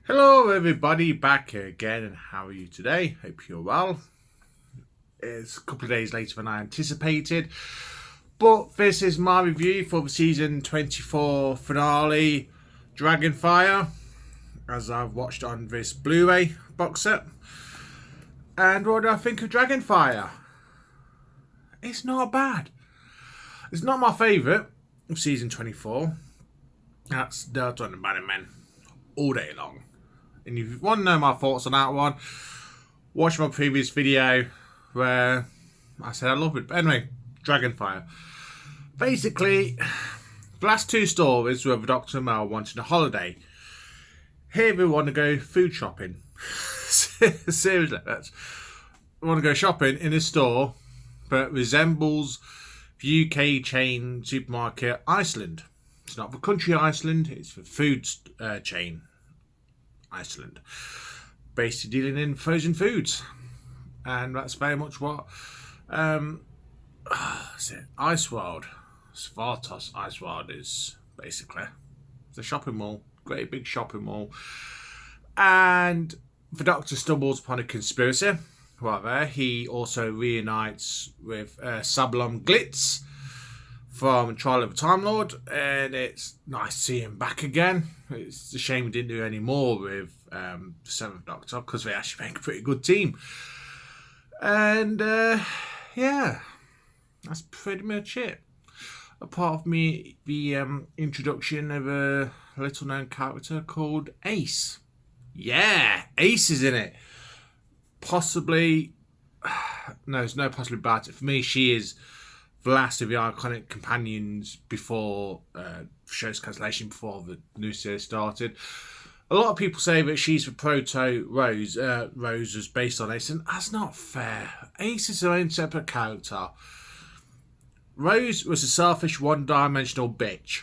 Hello everybody, back here again, and how are you today? Hope you're well. It's a couple of days later than I anticipated, but this is my review for the season 24 finale, Dragonfire, as I've watched on this Blu-ray box set. And what do I think of Dragonfire? It's not bad. It's not my favourite of season 24. That's Dirt on the Banner Men all day long. And if you want to know my thoughts on that one, watch my previous video where I said I love it. But anyway, Dragonfire. Basically, the last two stories were the Doctor and Mel wanting a holiday. Here we want to go food shopping. Seriously, we want to go shopping in a store that resembles the UK chain supermarket Iceland. It's not the country Iceland, it's the food chain Iceland, basically dealing in frozen foods, and that's very much what Ice World, Svartos Ice World is basically. It's a shopping mall, great big shopping mall, and the Doctor stumbles upon a conspiracy. However, he also reunites with Sablon Glitz from Trial of a Time Lord, and it's nice to see him back again. It's a shame we didn't do any more with the Seventh Doctor, because they actually make a pretty good team. And yeah, that's pretty much it. Apart from the introduction of a little known character called Ace. Yeah, Ace is in it. Possibly, no, there's no possibly about it. For me, she is the last of the iconic companions before show's cancellation, before the new series started. A lot of people say that she's the proto Rose. Rose was based on Ace, and that's not fair. Ace is her own separate character. Rose was a selfish, one-dimensional bitch.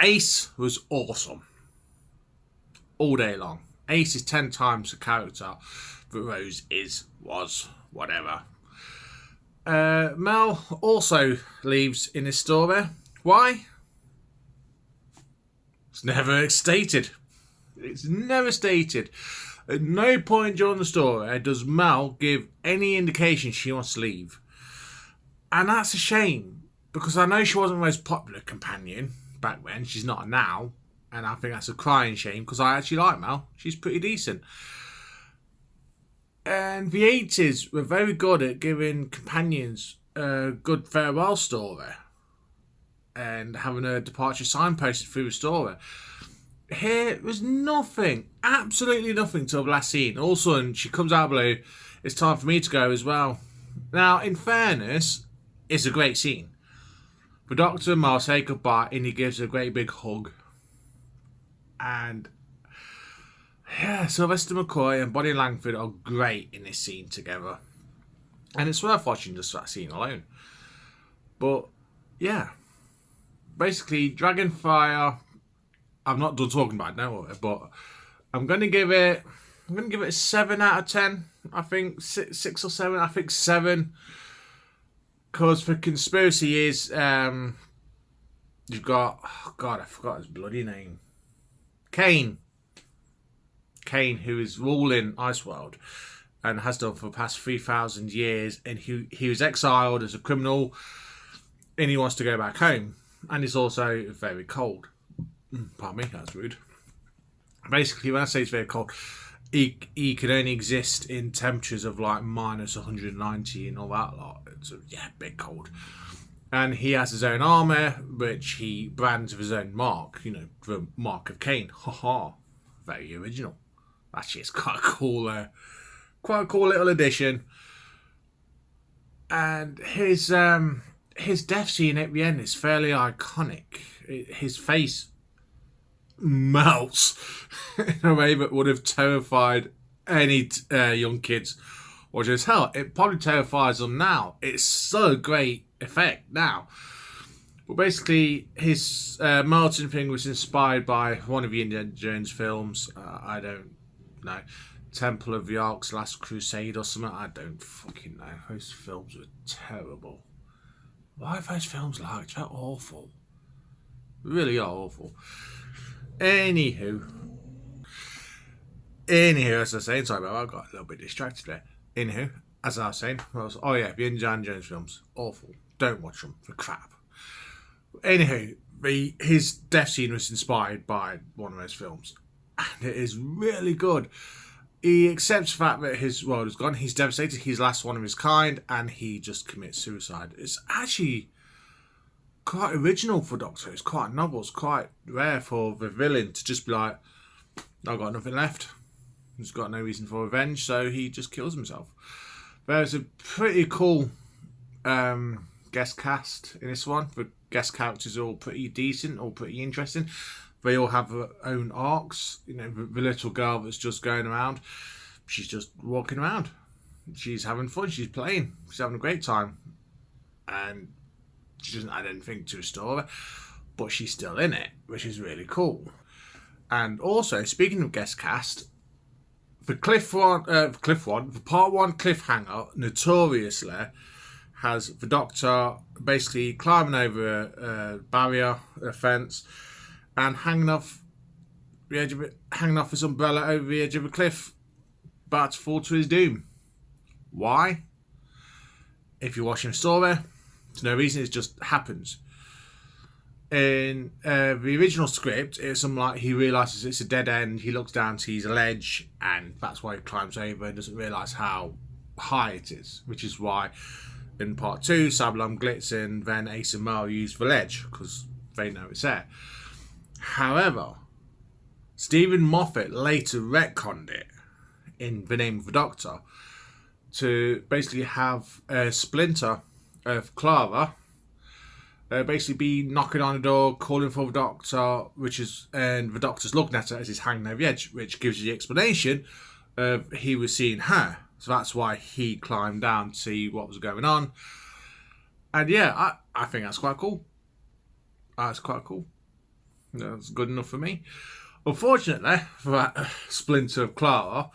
Ace was awesome. All day long. Ace is 10 times the character that Rose was, whatever. Mel also leaves in his story. Why? It's never stated. It's never stated. At no point during the story does Mel give any indication she wants to leave. And that's a shame, because I know she wasn't the most popular companion back then. She's not now. And I think that's a crying shame, because I actually like Mel. She's pretty decent. And the 80s were very good at giving companions a good farewell story and having a departure signposted through the story. Here was nothing, absolutely nothing till the last scene. All of a sudden, she comes out of blue. It's time for me to go as well. Now, in fairness, it's a great scene. The Doctor and Mel say goodbye, and he gives her a great big hug. And yeah, Sylvester McCoy and Bonnie Langford are great in this scene together. And it's worth watching just that scene alone. But yeah, basically Dragonfire, I'm not done talking about it now, but I'm going to give it a 7 out of 10. I think 6 or 7. I think 7. Because the conspiracy is, you've got, oh God, I forgot his bloody name. Kane, who is ruling Iceworld and has done for the past 3,000 years, and he was exiled as a criminal, and he wants to go back home, and he's also very cold. Pardon me, that's rude. Basically, when I say he's very cold, he can only exist in temperatures of like minus 190 and all that lot. So yeah, big cold. And he has his own armour, which he brands with his own mark, the mark of Kane. Haha, very original. Actually, it's quite a cool little addition. And his death scene at the end is fairly iconic. His face melts in a way that would have terrified any young kids. Or just hell, it probably terrifies them now. It's so great effect now. But basically, his melting thing was inspired by one of the Indiana Jones films. I don't know. Temple of the Ark's Last Crusade or something. I don't fucking know. Those films were terrible. Why are those films like? They're awful. Really are awful. Anywho, Anywho, as I was saying, sorry about that, I got a little bit distracted there. Anywho, as I was saying, the Indiana Jones films, awful. Don't watch them, for crap. Anywho, his death scene was inspired by one of those films, and it is really good. He accepts the fact that his world is gone. He's devastated. He's the last one of his kind, and he just commits suicide. It's actually quite original for Doctor. It's quite novel. It's quite rare for the villain to just be like, I've got nothing left. He's got no reason for revenge, so he just kills himself. There's a pretty cool guest cast in this one. The guest characters are all pretty decent, all pretty interesting. They all have their own arcs. You know, the little girl that's just going around, she's just walking around. She's having fun. She's playing. She's having a great time. And she doesn't add anything to the story, but she's still in it, which is really cool. And also, speaking of guest cast, the part one cliffhanger notoriously has the Doctor basically climbing over a barrier, a fence, and hanging off his umbrella over the edge of a cliff, about to fall to his doom. Why? If you're watching the story, there's no reason. It just happens. In the original script, it's something like he realises it's a dead end, he looks down, sees a ledge, and that's why he climbs over and doesn't realise how high it is, which is why in part 2, Sablon, Glitz and then Ace and Mel use the ledge, because they know it's there. However, Stephen Moffat later retconned it in The Name of the Doctor to basically have a splinter of Clara basically be knocking on the door, calling for the Doctor, and the Doctor's looking at her as he's hanging over the edge, which gives you the explanation of he was seeing her. So that's why he climbed down to see what was going on. And yeah, I think that's quite cool. That's quite cool. That's good enough for me. Unfortunately, for that splinter of Clara,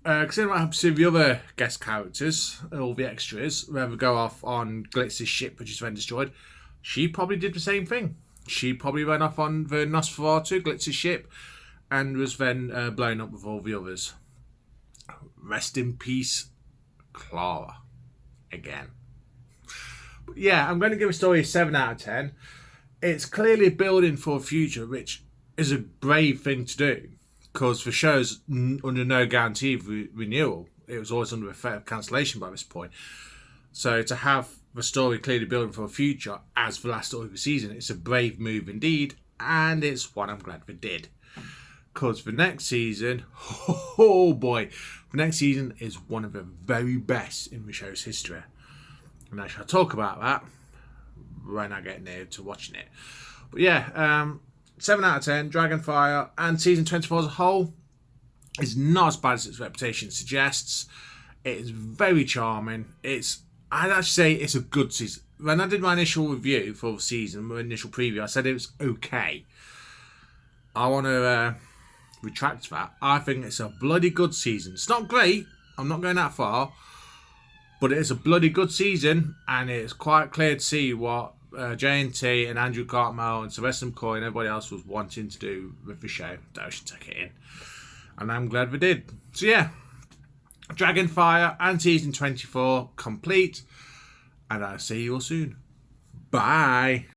considering what happens to the other guest characters, all the extras, whoever go off on Glitz's ship, which is then destroyed, she probably did the same thing. She probably went off on the Nosferatu, Glitz's ship, and was then blown up with all the others. Rest in peace, Clara. Again. But yeah, I'm going to give a story a 7 out of 10. It's clearly building for a future, which is a brave thing to do. Because the show's under no guarantee of renewal. It was always under effect of cancellation by this point. So to have the story clearly building for a future as the last story of the season, it's a brave move indeed. And it's one I'm glad they did. Because the next season, oh boy, the next season is one of the very best in the show's history. And I shall talk about that when I get near to watching it. But yeah, 7 out of 10, Dragonfire, and season 24 as a whole is not as bad as its reputation suggests. It is very charming. I'd actually say it's a good season. When I did my initial review for the season, my initial preview, I said it was okay. I want to retract that. I think it's a bloody good season. It's not great. I'm not going that far. But it is a bloody good season, and it's quite clear to see what JNT and Andrew Cartmel and Sylvester McCoy and everybody else was wanting to do with the show. They should take it in. And I'm glad we did. So yeah, Dragonfire and season 24 complete. And I'll see you all soon. Bye.